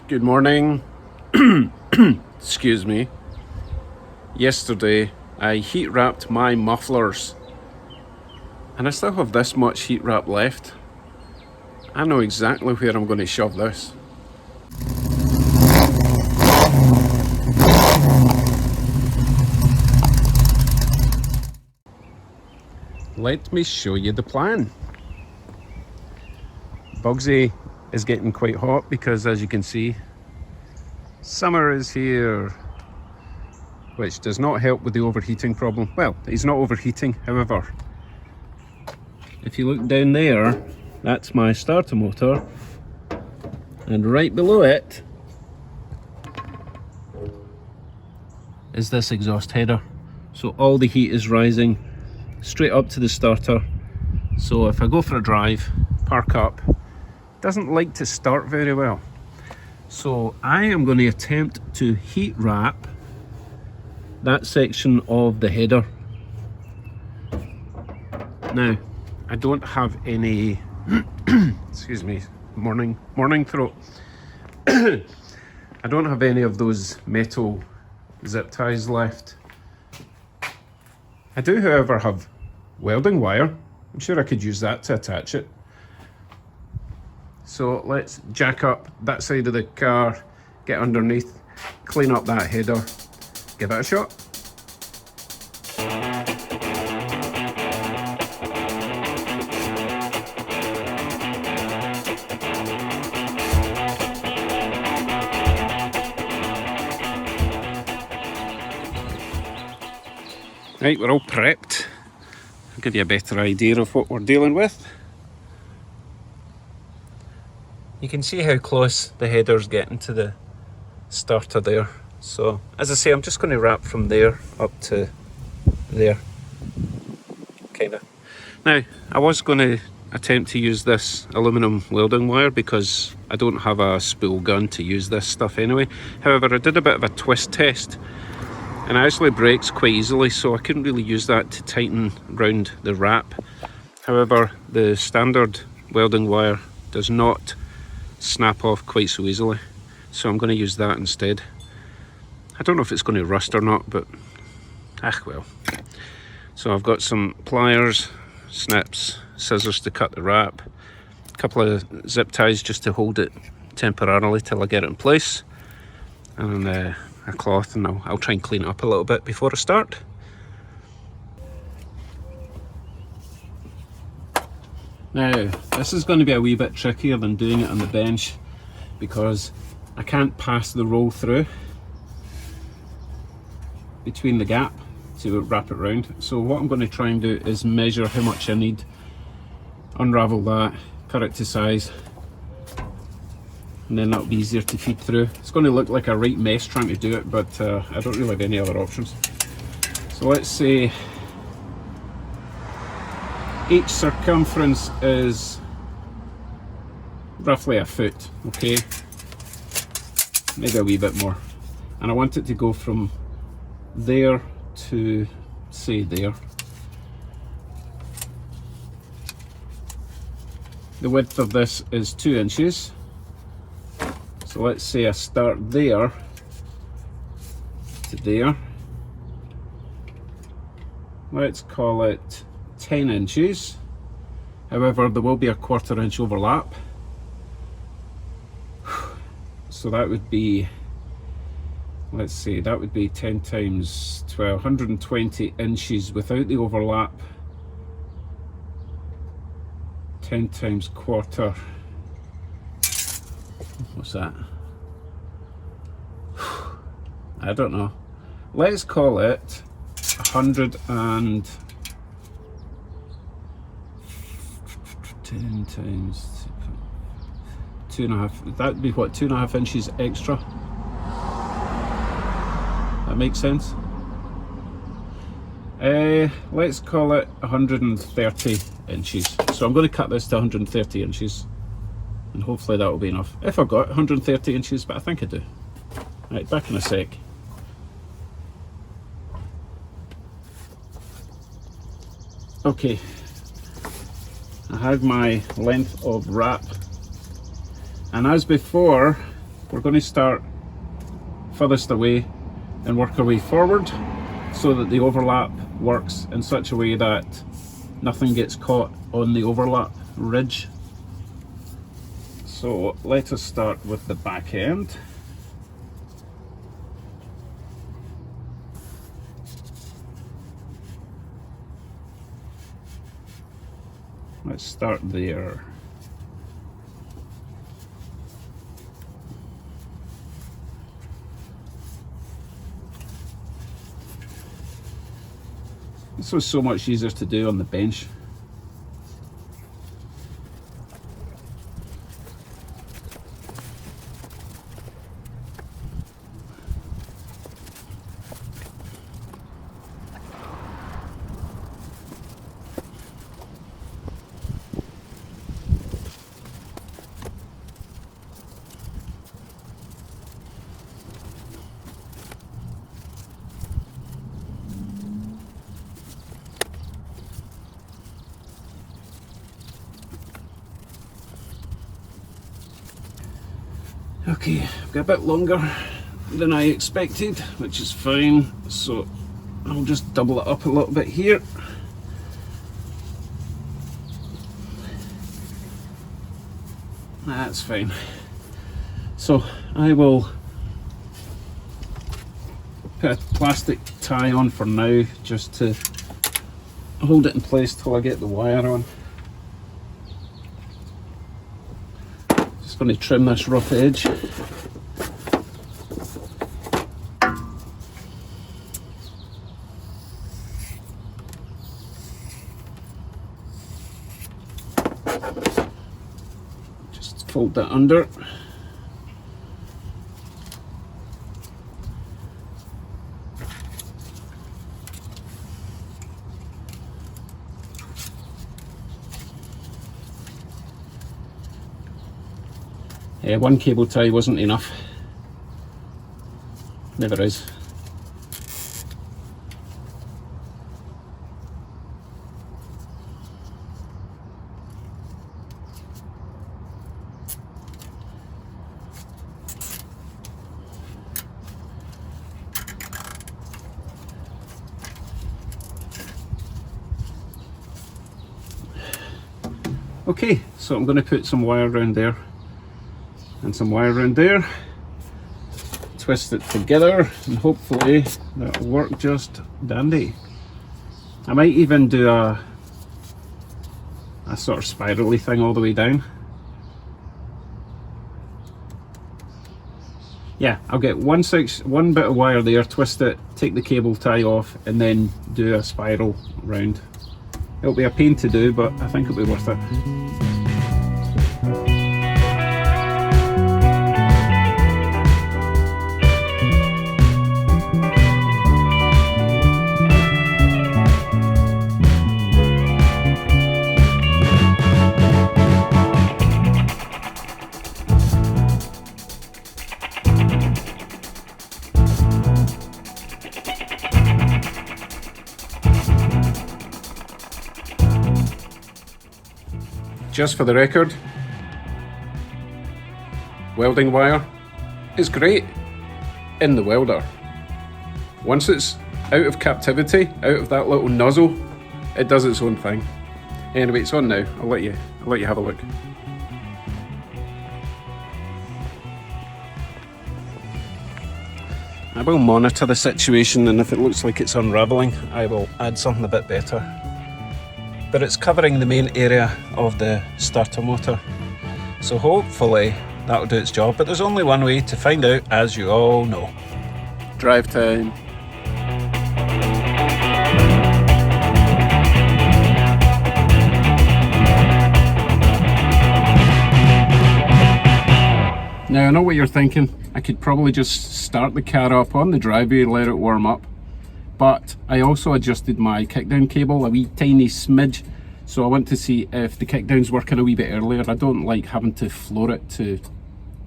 Good morning. Excuse me. Yesterday I heat wrapped my mufflers and I still have this much heat wrap left. I know exactly where I'm going to shove this. Let me show you the plan. Bugsy is getting quite hot because, as you can see, summer is here, which does not help with the overheating problem. Well, he's not overheating, however. If you look down there, that's my starter motor, and right below it is this exhaust header. So all the heat is rising straight up to the starter. So if I go for a drive, park up, doesn't like to start very well. So I am going to attempt to heat wrap that section of the header. Now, I don't have any excuse me, morning throat. I don't have any of those metal zip ties left. I do, however, have welding wire. I'm sure I could use that to attach it. So let's jack up that side of the car, get underneath, clean up that header, give it a shot. Right, we're all prepped. I'll give you a better idea of what we're dealing with. You can see how close the header's getting to the starter there. So, as I say, I'm just going to wrap from there up to there, kind of. Now, I was going to attempt to use this aluminium welding wire because I don't have a spool gun to use this stuff anyway. However, I did a bit of a twist test and it actually breaks quite easily, so I couldn't really use that to tighten round the wrap. However, the standard welding wire does not snap off quite so easily, so I'm going to use that instead. I don't know if it's going to rust or not, but well. So I've got some pliers, snips, scissors to cut the wrap, a couple of zip ties just to hold it temporarily till I get it in place, and a cloth, and I'll try and clean it up a little bit before I start. Now, this is going to be a wee bit trickier than doing it on the bench because I can't pass the roll through between the gap to wrap it round. So what I'm going to try and do is measure how much I need, unravel that, cut it to size, and then that'll be easier to feed through. It's going to look like a right mess trying to do it, but I don't really have any other options. So let's say each circumference is roughly a foot, okay? Maybe a wee bit more. And I want it to go from there to, say, there. The width of this is 2 inches. So let's say I start there to there. Let's call it 10 inches. However, there will be a 1/4 inch overlap. So that would be, let's see, that would be 10 times 12, 120 inches without the overlap. 10 times 1/4. What's that? I don't know. Let's call it 110 times 2.5. That'd be what, 2.5 inches extra? That makes sense. Let's call it 130 inches. So I'm going to cut this to 130 inches. And hopefully that will be enough. If I've got 130 inches, but I think I do. Right, back in a sec. Okay, I have my length of wrap, and as before, we're going to start furthest away and work our way forward so that the overlap works in such a way that nothing gets caught on the overlap ridge. So let us start with the back end. Let's start there. This was so much easier to do on the bench. Okay, I've got a bit longer than I expected, which is fine, so I'll just double it up a little bit here. That's fine. So I will put a plastic tie on for now, just to hold it in place till I get the wire on. Just going to trim this rough edge. Just fold that under. Yeah, one cable tie wasn't enough. Never is. Okay, so I'm going to put some wire around there and some wire around there, twist it together, and hopefully that'll work just dandy. I might even do a sort of spirally thing all the way down. Yeah, I'll get one bit of wire there, twist it, take the cable tie off, and then do a spiral round. It'll be a pain to do, but I think it'll be worth it. Just for the record, welding wire is great in the welder. Once it's out of captivity, out of that little nozzle, it does its own thing. Anyway, it's on now. I'll let you have a look. I will monitor the situation, and if it looks like it's unraveling, I will add something a bit better. But it's covering the main area of the starter motor, so hopefully that'll do its job. But there's only one way to find out, as you all know. Drive time. Now I know what you're thinking. I could probably just start the car up on the driveway and let it warm up. But I also adjusted my kickdown cable a wee tiny smidge, so I want to see if the kickdown's working a wee bit earlier. I don't like having to floor it to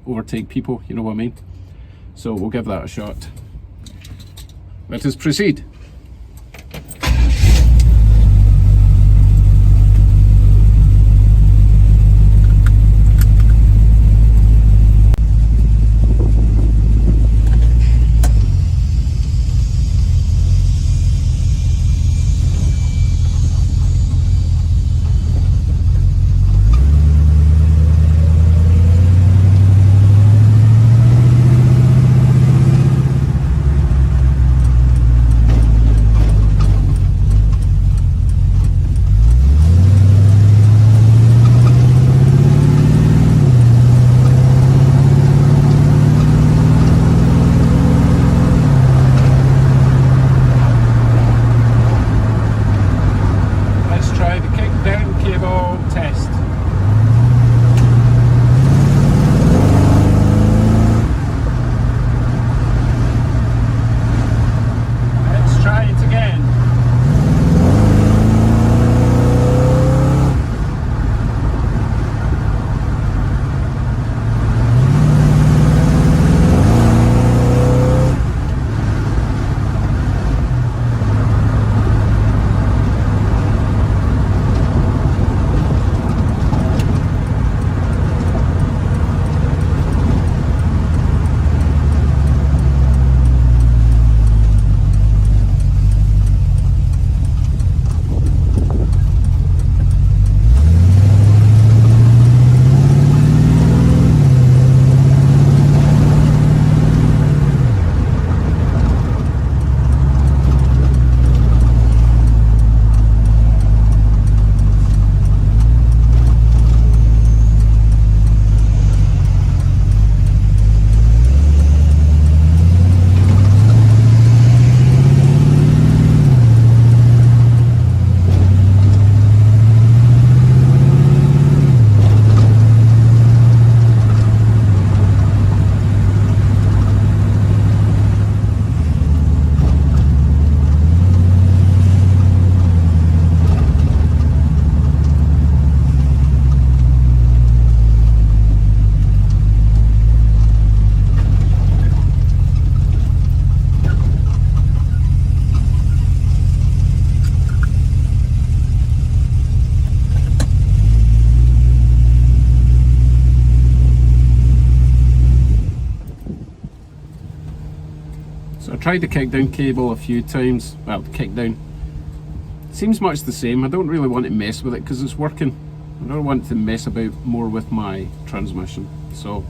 overtake people, you know what I mean? So we'll give that a shot. Let us proceed. tried the kickdown cable a few times. Well, the kickdown seems much the same. I don't really want to mess with it because it's working. I don't want to mess about more with my transmission. So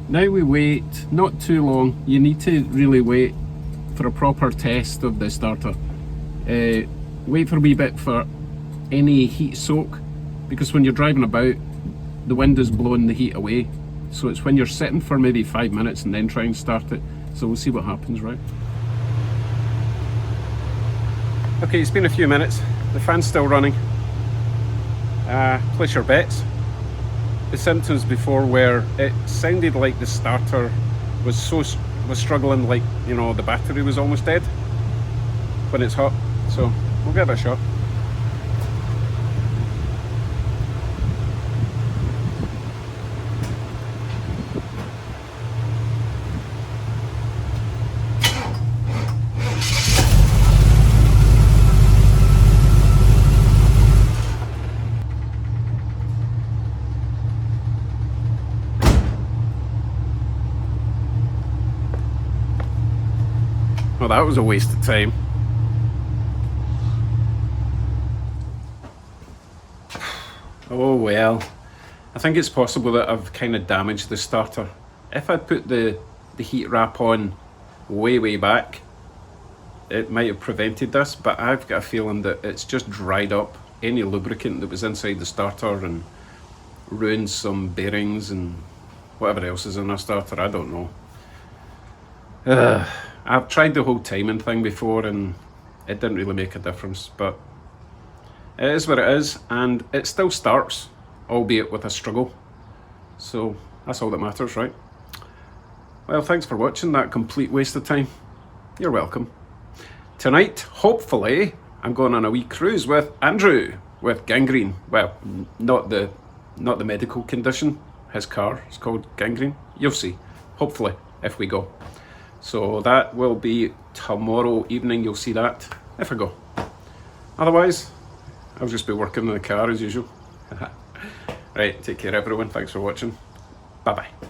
now we wait, not too long. You need to really wait for a proper test of the starter. Wait for a wee bit for any heat soak, because when you're driving about, the wind is blowing the heat away. So it's when you're sitting for maybe 5 minutes and then try and start it. So we'll see what happens, right? Okay, it's been a few minutes. The fan's still running. Place your bets. The symptoms before were it sounded like the starter was struggling, like, you know, the battery was almost dead when it's hot. So we'll give it a shot. Well, that was a waste of time. Oh well, I think it's possible that I've kind of damaged the starter. If I'd put the heat wrap on way back, it might have prevented this, but I've got a feeling that it's just dried up any lubricant that was inside the starter and ruined some bearings and whatever else is in a starter. I don't know. I've tried the whole timing thing before and it didn't really make a difference, but it is what it is, and it still starts, albeit with a struggle. So that's all that matters, right? Well, thanks for watching that complete waste of time. You're welcome. Tonight, hopefully, I'm going on a wee cruise with Andrew with gangrene. Well, not the medical condition. His car is called gangrene. You'll see, hopefully, if we go. So that will be tomorrow evening. You'll see that if I go. Otherwise, I'll just be working in the car as usual. Right, take care everyone. Thanks for watching. Bye bye.